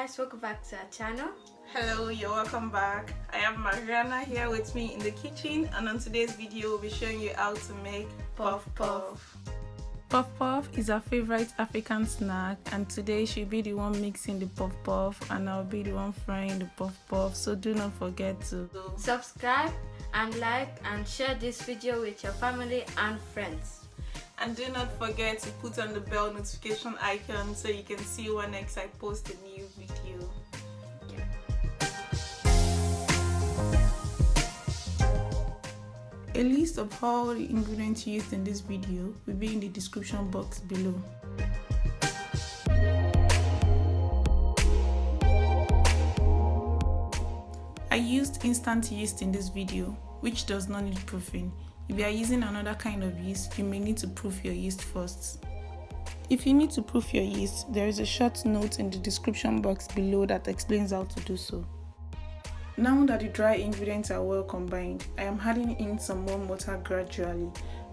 Guys, welcome back to our channel. Hello, you're welcome back. I have Mariana here with me in the kitchen, and on today's video we'll be showing you how to make puff puff. Puff puff is our favorite African snack, and today she'll be the one mixing the puff puff and I'll be the one frying the puff puff, so do not forget to subscribe and like and share this video with your family and friends. And do not forget to put on the bell notification icon so you can see when next I post a new video. A list of all the ingredients used in this video will be in the description box below. I used instant yeast in this video, which does not need proofing. If you are using another kind of yeast, you may need to proof your yeast first. If you need to proof your yeast, there is a short note in the description box below that explains how to do so. Now that the dry ingredients are well combined, I am adding in some warm water gradually.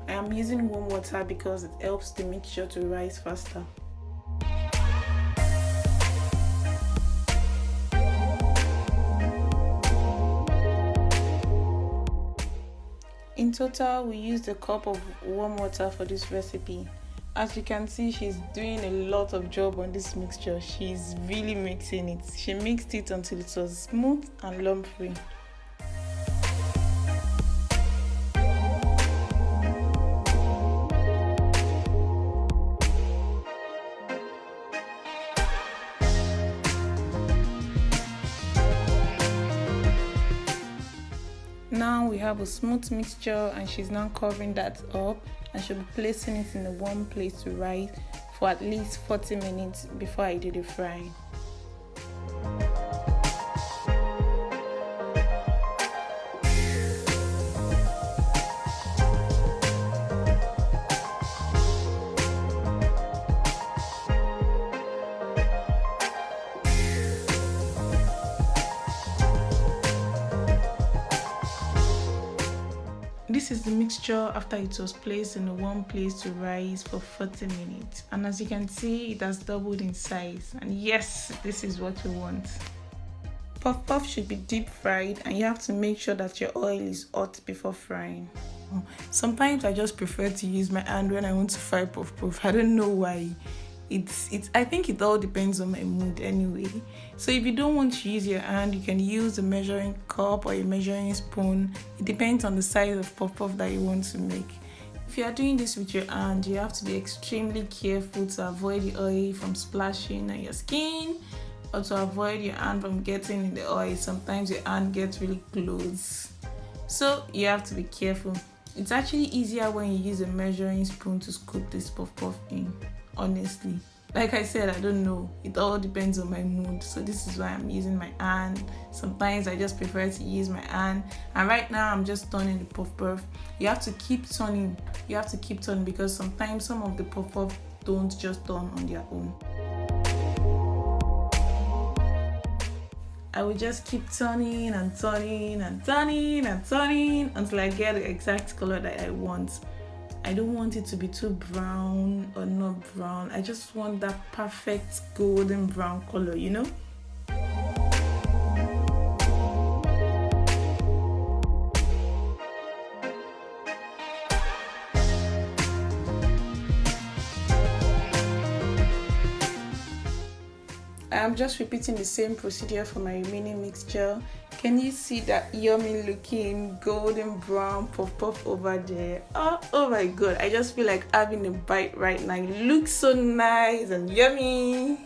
I am using warm water because it helps the mixture to rise faster. In total, we used a cup of warm water for this recipe. As you can see, she's doing a lot of job on this mixture. She's really mixing it. She mixed it until it was smooth and lump-free. Now we have a smooth mixture, and she's now covering that up, and she'll be placing it in a warm place to rise for at least 40 minutes before I do the frying. This is the mixture after it was placed in a warm place to rise for 40 minutes, and as you can see, it has doubled in size, and yes, this is what we want. Puff puff should be deep fried, and you have to make sure that your oil is hot before frying. Sometimes I just prefer to use my hand when I want to fry puff puff. I don't know why. I think it all depends on my mood anyway. So if you don't want to use your hand, you can use a measuring cup or a measuring spoon. It depends on the size of puff puff that you want to make. If you are doing this with your hand, you have to be extremely careful to avoid the oil from splashing on your skin, or to avoid your hand from getting in the oil. Sometimes your hand gets really close, so you have to be careful. It's actually easier when you use a measuring spoon to scoop this puff puff in. Honestly, like I said, I don't know, it all depends on my mood, so this is why I'm using my hand. Sometimes I just prefer to use my hand, and right now I'm just turning the puff puff. You have to keep turning, because sometimes some of the puff puff don't just turn on their own. I will just keep turning and turning and turning and turning until I get the exact color that I want. I don't want it to be too brown or not brown. I just want that perfect golden brown color, you know? I'm just repeating the same procedure for my remaining mixture. Can you see that yummy looking golden brown puff puff over there? Oh my god, I just feel like having a bite right now. It looks so nice and yummy.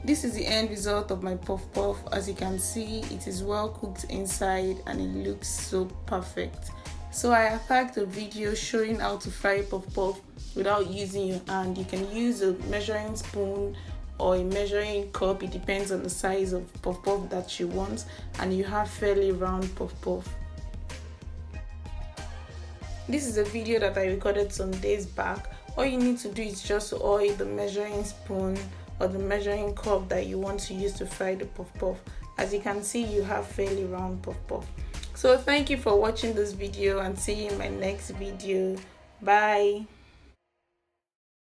This is the end result of my puff puff. As you can see, it is well cooked inside and it looks so perfect. So I attached a video showing how to fry puff puff without using your hand. You can use a measuring spoon or a measuring cup. It depends on the size of puff puff that you want, and you have fairly round puff puff. This is a video that I recorded some days back. All you need to do is just oil the measuring spoon or the measuring cup that you want to use to fry the puff puff. As you can see, you have fairly round puff puff. So thank you for watching this video and see you in my next video. Bye.